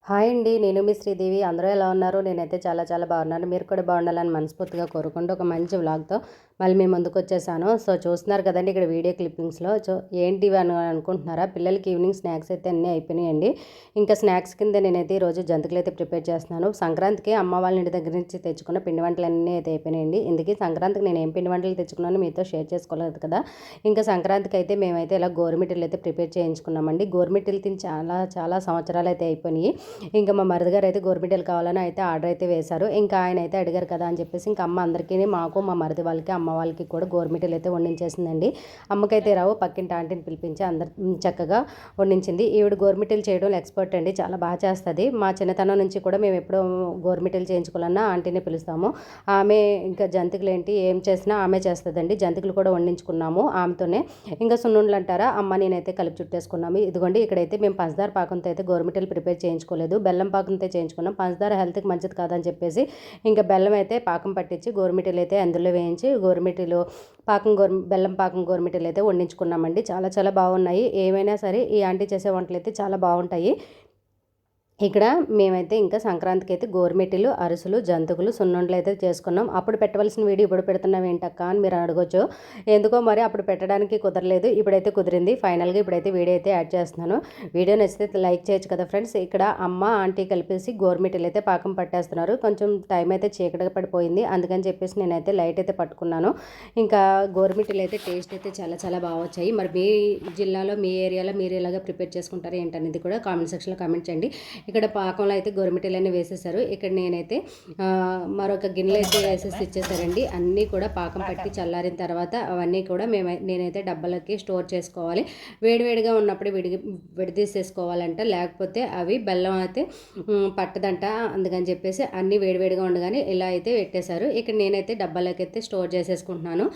Hi అండి. నేను మీ శ్రీదేవి. అందరూ ఎలా ఉన్నారు? నేనైతే చాలా చాలా బాగున్నాను. మీరు కూడా బాగుండాలని మనస్ఫూర్తిగా కోరుకుంటూ ఒక మంచి వ్లాగ్‌తో మళ్ళీ మీ ముందుకొచ్చేసాను. చూస్తున్నారు కదండీ ఇక్కడ వీడియో క్లిప్పింగ్స్‌లో. ఏంటివి అని అనుకుంటున్నారా? పిల్లలకి ఈవినింగ్ స్నాక్స్ అయితే అన్నీ అయిపోయినాయండి. ఇంకా స్నాక్స్ కింద నేనైతే ఈరోజు జంతికలైతే ప్రిపేర్ చేస్తున్నాను. సంక్రాంతికి అమ్మ వాళ్ళ ఇంటి దగ్గర నుంచి తెచ్చుకున్న పిండి వంటలన్నీ అయితే అయిపోయినాయండి. ఇందుకే సంక్రాంతికి నేను ఏం పిండి వంటలు తెచ్చుకున్నానో మీతో షేర్ చేసుకోలేదు కదా! ఇంకా సంక్రాంతికి అయితే మేమైతే ఇలా గోరుమిటీలు అయితే ప్రిపేర్ చేయించుకున్నామండి. గోరుమిటీలు తిని చాలా చాలా సంవత్సరాలు అయితే అయిపోయినాయి. ఇంకా మా మరిది గారు అయితే గోరుమిటీలు కావాలని అయితే ఆర్డర్ అయితే వేశారు. ఇంకా ఆయన అయితే అడిగారు కదా అని చెప్పేసి ఇంకా అమ్మ అందరికీ మాకు మా మరిది వాళ్ళకి అమ్మ వాళ్ళకి కూడా గోరుమిటీలు అయితే వండించేసిందండి. అమ్మకైతే రావు పక్కింటి ఆంటీని పిలిపించి అందరు చక్కగా వండించింది. ఈవిడ గోరుమిటీలు చేయడం ఎక్స్పర్ట్ అండి. చాలా బాగా చేస్తుంది. మా చిన్నతనం నుంచి కూడా మేము ఎప్పుడూ గోరుమిటీలు చేయించుకోవాలన్నా ఆంటీని పిలుస్తాము. ఆమె ఇంకా జంతికలు ఏంటి ఏం చేసినా ఆమె చేస్తుందండి. జంతికలు కూడా వండించుకున్నాము ఆమెతోనే. ఇంకా సున్నుండలు అంటారా అమ్మ నేనైతే కలిపి చుట్టేసుకున్నాము. ఇదిగోండి ఇక్కడైతే మేము పంచదార పాకంతో అయితే గోరుమిటీలు ప్రిపేర్ చేయించుకోలేదు. బెల్లం పాకంతో చేయించుకున్నాం. పంచదార హెల్త్కి మంచిది కాదని చెప్పేసి ఇంకా బెల్లం అయితే పాకం పట్టించి గోరుమిటీలు అయితే అందులో వేయించి గోరుమిటీలు బెల్లం పాకం గోరుమిటీలు అయితే వండించుకున్నామండి. చాలా చాలా బాగున్నాయి. ఏమైనా సరే ఈ ఆంటీ చేసే వంటలు అయితే చాలా బాగుంటాయి. ఇక్కడ మేమైతే ఇంకా సంక్రాంతికి అయితే గోరుమిటీలు, అరిసెలు, జంతికలు, సున్నుండలు అయితే చేసుకున్నాం. అప్పుడు పెట్టవలసిన వీడియో ఇప్పుడు పెడుతున్నాం ఏంటక్క అని మీరు అడగొచ్చు. ఎందుకో మరి అప్పుడు పెట్టడానికి కుదరలేదు. ఇప్పుడైతే కుదిరింది. ఫైనల్గా ఇప్పుడైతే వీడియో అయితే యాడ్ చేస్తున్నాను. వీడియో నచ్చితే లైక్ చేయొచ్చు కదా ఫ్రెండ్స్. ఇక్కడ అమ్మ ఆంటీ కలిపేసి గోరుమిటీలు అయితే పాకం పట్టేస్తున్నారు. కొంచెం టైం అయితే చీకటిగా పడిపోయింది. అందుకని చెప్పేసి నేనైతే లైట్ అయితే పట్టుకున్నాను. ఇంకా గోరుమిటీలు అయితే టేస్ట్ అయితే చాలా చాలా బాగా వచ్చాయి. మరి మీ జిల్లాలో మీ ఏరియాలో మీరు ఎలాగ ప్రిపేర్ చేసుకుంటారు ఏంటనేది కూడా కామెంట్ సెక్షన్లో కామెంట్ చేయండి. ఇక్కడ పాకంలో అయితే గోరుమిటీలన్నీ వేసేసారు. ఇక్కడ నేనైతే మరొక గిన్నెలు అయితే వేసేసి ఇచ్చేసారండి. అన్నీ కూడా పాకం పట్టి చల్లారిన తర్వాత అవన్నీ కూడా నేనైతే డబ్బాలకి స్టోర్ చేసుకోవాలి. వేడివేడిగా ఉన్నప్పుడు విడదీసేసుకోవాలంట. లేకపోతే అవి బెల్లం అయితే పట్టదంట. అందుకని చెప్పేసి అన్నీ వేడివేడిగా ఉండగానే ఇలా అయితే పెట్టేశారు. ఇక్కడ నేనైతే డబ్బాలకి అయితే స్టోర్ చేసేసుకుంటున్నాను.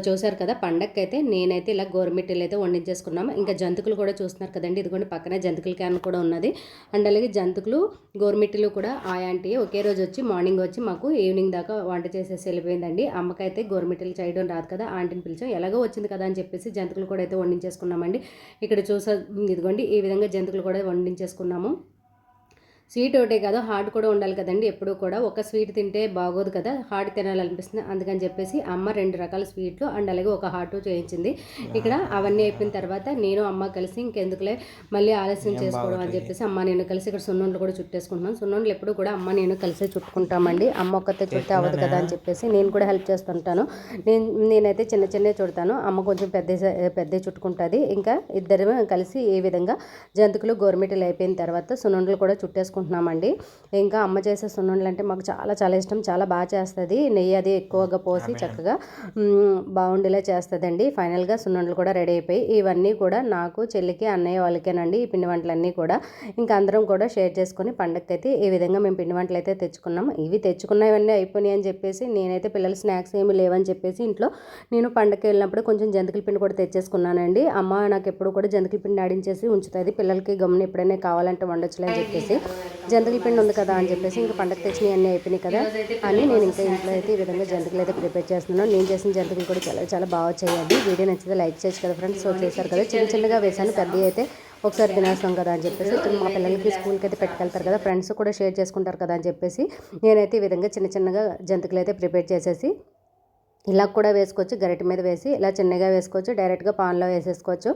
చూసారు కదా పండగకి అయితే నేనైతే ఇలా గోరుమిటీలు అయితే వండించేసుకున్నాము. ఇంకా జంతికలు కూడా చూస్తున్నారు కదండి. ఇదిగోండి పక్కనే జంతికల క్యాన్ కూడా ఉన్నది. అండ్ అలాగే జంతికలు గోరుమిటీలు కూడా ఆ ఆంటీ ఒకే రోజు వచ్చి మార్నింగ్ వచ్చి మాకు ఈవినింగ్ దాకా వంట చేసేసి వెళ్ళిపోయిందండి. అమ్మకైతే గోరుమిటీలు చేయడం రాదు కదా, ఆంటీని పిలిచాం. ఎలాగో వచ్చింది కదా అని చెప్పేసి జంతికలు కూడా అయితే వండించేసుకున్నామండి. ఇక్కడ ఇదిగోండి ఈ విధంగా జంతికలు కూడా వండించేసుకున్నాము. స్వీట్ ఒకటే కాదు హాట్ కూడా ఉండాలి కదండి. ఎప్పుడు కూడా ఒక స్వీట్ తింటే బాగోదు కదా, హాట్ తినాలనిపిస్తుంది. అందుకని చెప్పేసి అమ్మ 2 రకాల స్వీట్లు అండ్ అలాగే ఒక హాట్ చేయించింది. ఇక్కడ అవన్నీ అయిపోయిన తర్వాత నేను అమ్మ కలిసి ఇంకెందుకులే మళ్ళీ ఆలస్యం చేసుకోవడం అని చెప్పేసి అమ్మ నేను కలిసి ఇక్కడ సున్నుండలు కూడా చుట్టేసుకుంటున్నాం. సున్నుండలు ఎప్పుడు కూడా అమ్మ నేను కలిసి చుట్టుకుంటామండి. అమ్మ ఒక్కతే చుట్టే అవ్వదు కదా అని చెప్పేసి నేను కూడా హెల్ప్ చేస్తుంటాను. నేనైతే చిన్న చిన్న చుడతాను, అమ్మ కొంచెం పెద్ద చుట్టుకుంటుంది. ఇంకా ఇద్దరు కలిసి ఈ విధంగా జంతికలు గోరుమిటీలు అయిపోయిన తర్వాత సున్నుండలు కూడా చుట్టేసుకుంటున్నామండి. ఇంకా అమ్మ చేసే సున్నుండలు అంటే మాకు చాలా చాలా ఇష్టం. చాలా బాగా చేస్తుంది. నెయ్యి అది ఎక్కువగా పోసి చక్కగా బాగుండేలా చేస్తుందండి. ఫైనల్గా సున్నుండలు కూడా రెడీ అయిపోయి ఇవన్నీ కూడా నాకు చెల్లికి అన్నయ్య వాళ్ళకేనండి ఈ పిండి వంటలన్నీ కూడా. ఇంకా అందరం కూడా షేర్ చేసుకుని పండగకి అయితే ఈ విధంగా మేము పిండి వంటలు అయితే తెచ్చుకున్నాం. ఇవి తెచ్చుకున్నవన్నీ అయిపోయినాయి అని చెప్పేసి నేనైతే పిల్లల స్నాక్స్ ఏమి లేవని చెప్పేసి ఇంట్లో నేను పండగకి వెళ్ళినప్పుడు కొంచెం జంతికల పిండి కూడా తెచ్చేసుకున్నానండి. అమ్మ నాకు ఎప్పుడు కూడా జంతికల పిండి ఆడించేసి ఉంచుతుంది. పిల్లలకి గమ్మున ఎప్పుడైనా కావాలంటే వండొచ్చులే అని చెప్పేసి జంతికల పిండి ఉంది కదా అని చెప్పేసి ఇంకా పండగ తెచ్చినవి అన్నీ అయిపోయినాయి కదా అని నేను ఇంకా ఇంట్లో అయితే ఈ విధంగా జంతికలు అయితే ప్రిపేర్ చేస్తున్నాను. నేను చేసిన జంతికలు కూడా చాలా చాలా బాగా చేయాలి. వీడియో నచ్చితే లైక్ చేయొచ్చు కదా ఫ్రెండ్స్. చేశారు కదా, చిన్న చిన్నగా వేశాను. పెద్దవి అయితే ఒకసారి తినేస్తాం కదా అని చెప్పేసి మా పిల్లలకి స్కూల్కి అయితే పెట్టుకెళ్తారు కదా, ఫ్రెండ్స్ కూడా షేర్ చేసుకుంటారు కదా అని చెప్పేసి నేనైతే ఈ విధంగా చిన్న చిన్నగా జంతికలు అయితే ప్రిపేర్ చేసేసి ఇలా కూడా వేసుకోవచ్చు. గరిటె మీద వేసి ఇలా చిన్నగా వేసుకోవచ్చు. డైరెక్ట్గా పాన్లో వేసేసుకోవచ్చు.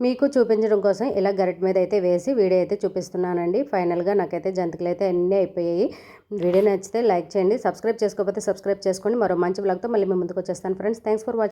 మీకు చూపించడం కోసం ఇలా గరిటె మీద అయితే వేసి వీడియో అయితే చూపిస్తున్నానండి. ఫైనల్గా నాకైతే జంతికలు అయితే అన్నీ అయిపోయాయి. వీడియో నచ్చితే లైక్ చేయండి. సబ్స్క్రైబ్ చేసుకోకపోతే సబ్స్క్రైబ్ చేసుకోండి. మరో మంచి బ్లాగ్తో మళ్ళీ మీ ముందుకు వచ్చేస్తాను ఫ్రెండ్స్. Thanks for watching.